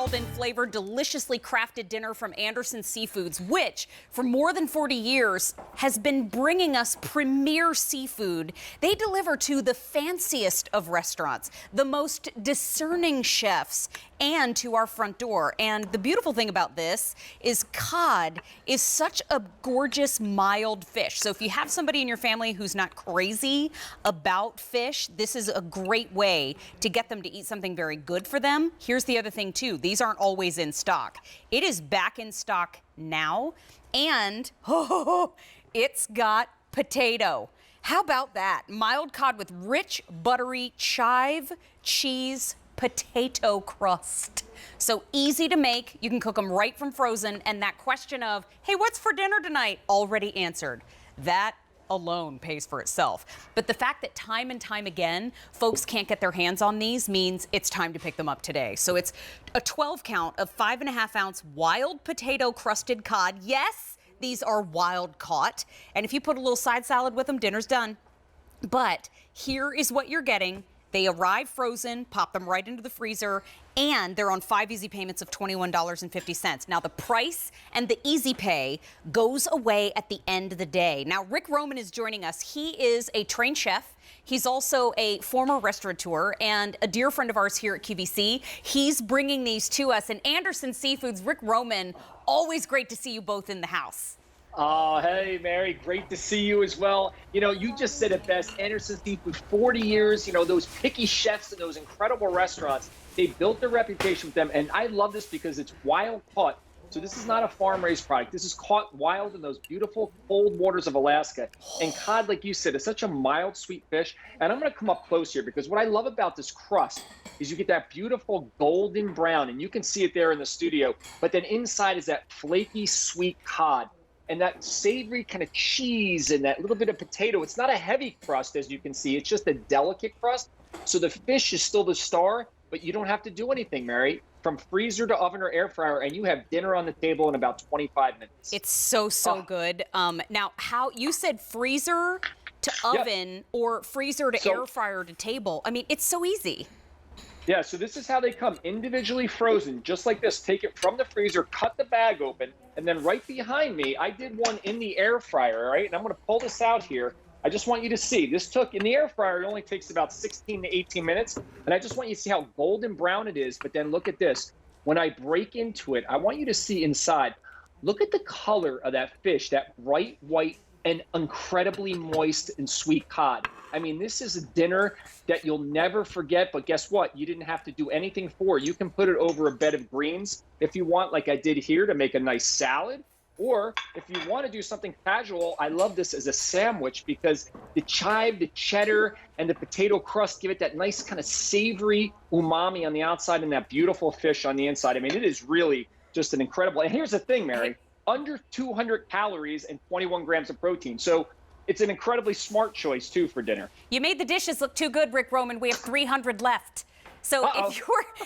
mild in flavor, deliciously crafted dinner from Anderson Seafoods, which for more than 40 years has been bringing us premier seafood. They deliver to the fanciest of restaurants, the most discerning chefs, and to our front door. And the beautiful thing about this is cod is such a gorgeous, mild fish. So if you have somebody in your family who's not crazy about fish, this is a great way to get them to eat something very good for them. Here's the other thing too, these aren't always in stock. It is back in stock now, and it's got potato. How about that? Mild cod with rich, buttery chive cheese potato crust. So easy to make. You can cook them right from frozen. And that question of, hey, what's for dinner tonight? Already answered. That alone pays for itself. But the fact that time and time again, folks can't get their hands on these means it's time to pick them up today. So it's a 12 count of 5.5 ounce wild potato crusted cod. Yes, these are wild caught. And if you put a little side salad with them, dinner's done. But here is what you're getting. They arrive frozen, pop them right into the freezer, and they're on 5 easy payments of $21.50. Now, the price and the easy pay goes away at the end of the day. Now, Rick Roman is joining us. He is a trained chef. He's also a former restaurateur and a dear friend of ours here at QVC. He's bringing these to us. And Anderson Seafoods, Rick Roman, always great to see you both in the house. Oh, hey, Mary, great to see you as well. You know, you just said it best. Anderson Seafood, 40 years, you know, those picky chefs in those incredible restaurants, they built their reputation with them. And I love this because it's wild caught. So this is not a farm-raised product. This is caught wild in those beautiful cold waters of Alaska. And cod, like you said, is such a mild, sweet fish. And I'm going to come up close here because what I love about this crust is you get that beautiful golden brown, and you can see it there in the studio. But then inside is that flaky, sweet cod. And that savory kind of cheese and that little bit of potato. It's not a heavy crust, as you can see. It's just a delicate crust. So the fish is still the star, but you don't have to do anything, Mary. From freezer to oven or air fryer, and you have dinner on the table in about 25 minutes. It's so good. Now, how you said freezer to oven or freezer to air fryer to table. I mean, it's so easy. Yeah, so this is how they come, individually frozen, just like this. Take it from the freezer, cut the bag open, and then right behind me, I did one in the air fryer, right? And I'm going to pull this out here. I just want you to see. This took, in the air fryer, it only takes about 16 to 18 minutes. And I just want you to see how golden brown it is. But then look at this. When I break into it, I want you to see inside. Look at the color of that fish, that bright white and incredibly moist and sweet cod. I mean, this is a dinner that you'll never forget, but guess what? You didn't have to do anything for it. You can put it over a bed of greens if you want, like I did here, to make a nice salad. Or if you want to do something casual, I love this as a sandwich because the chive, the cheddar, and the potato crust give it that nice kind of savory umami on the outside and that beautiful fish on the inside. I mean, it is really just an incredible. And here's the thing, Mary, under 200 calories and 21 grams of protein. So it's an incredibly smart choice, too, for dinner. You made the dishes look too good, Rick Roman. We have 300 left. So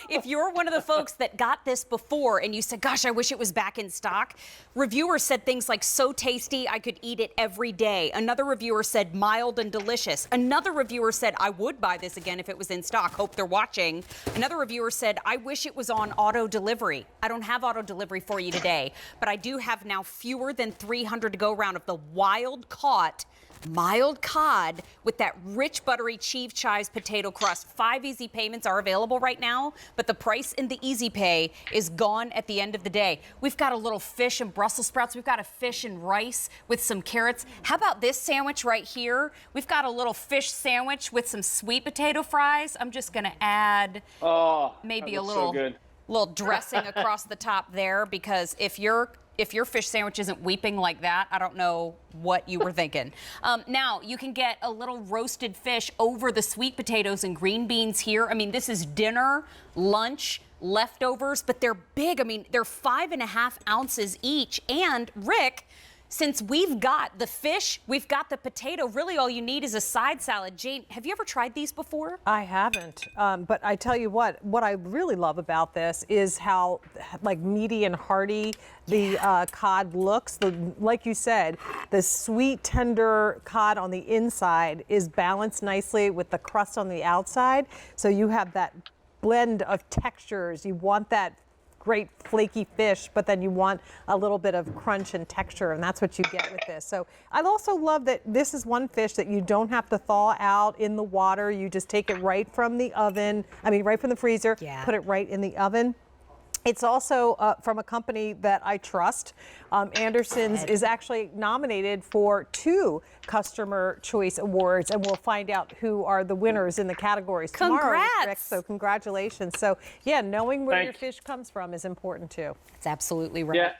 if you're one of the folks that got this before and you said, gosh, I wish it was back in stock, reviewers said things like, so tasty, I could eat it every day. Another reviewer said, mild and delicious. Another reviewer said, I would buy this again if it was in stock. Hope they're watching. Another reviewer said, I wish it was on auto delivery. I don't have auto delivery for you today, but I do have now fewer than 300 to go around of the wild caught mild cod with that rich, buttery chives potato crust. 5 easy payments are available right now, but the price in the easy pay is gone at the end of the day. We've got a little fish and Brussels sprouts. We've got a fish and rice with some carrots. How about this sandwich right here? We've got a little fish sandwich with some sweet potato fries. I'm just going to add maybe a little dressing across the top there, because if your fish sandwich isn't weeping like that, I don't know what you were thinking. Now, you can get a little roasted fish over the sweet potatoes and green beans here. I mean, this is dinner, lunch, leftovers, but they're big. I mean, they're 5.5 ounces each. And Rick, since we've got the fish, we've got the potato, really all you need is a side salad. Jane, have you ever tried these before? I haven't, but I tell you what I really love about this is how like meaty and hearty the cod looks. Like you said, the sweet, tender cod on the inside is balanced nicely with the crust on the outside. So you have that blend of textures. You want that great flaky fish, but then you want a little bit of crunch and texture, and that's what you get with this. So I also love that this is one fish that you don't have to thaw out in the water. You just take it right from the oven, right from the freezer, put it right in the oven. It's also from a company that I trust. Anderson's is actually nominated for 2 Customer Choice Awards, and we'll find out who are the winners in the categories tomorrow, Rick. So congratulations. So yeah, knowing where your fish comes from is important too. It's absolutely right. Yeah.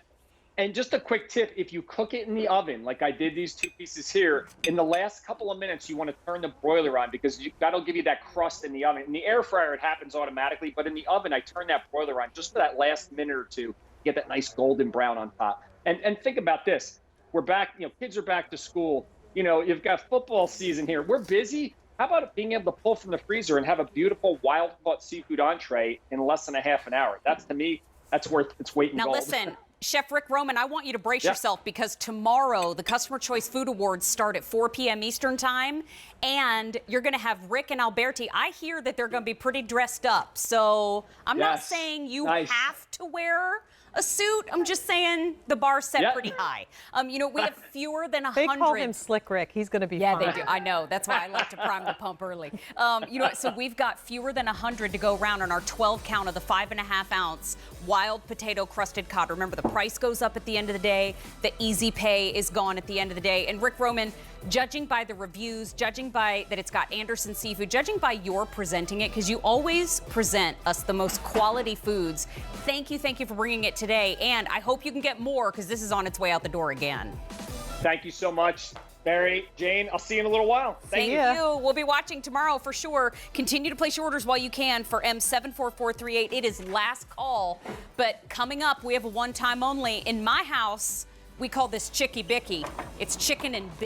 And just a quick tip, if you cook it in the oven, like I did these 2 pieces here, in the last couple of minutes, you want to turn the broiler on because that'll give you that crust in the oven. In the air fryer, it happens automatically, but in the oven, I turn that broiler on just for that last minute or two, get that nice golden brown on top. And think about this. We're back, kids are back to school. You've got football season here. We're busy. How about being able to pull from the freezer and have a beautiful wild-caught seafood entree in less than a half an hour? That's, to me, that's worth its weight in gold. Now listen, Chef Rick Roman, I want you to brace yourself because tomorrow the Customer Choice Food Awards start at 4 p.m. Eastern Time, and you're going to have Rick and Alberti. I hear that they're going to be pretty dressed up, so I'm not saying you have to wear a suit. I'm just saying the bar's set pretty high. We have fewer than 100. They call him Slick Rick. He's going to be fine. they do. I know. That's why I like to prime the pump early. So we've got fewer than 100 to go around on our 12 count of the 5.5 ounce wild potato crusted cod. Remember, the price goes up at the end of the day. The easy pay is gone at the end of the day. And Rick Roman, judging by the reviews, judging by that it's got Anderson seafood, judging by your presenting it, because you always present us the most quality foods. Thank you for bringing it today. And I hope you can get more because this is on its way out the door again. Thank you so much, Barry, Jane. I'll see you in a little while. Thank you. We'll be watching tomorrow for sure. Continue to place your orders while you can for M74438. It is last call. But coming up, we have a one-time only. In my house, we call this Chicky Bicky. It's chicken and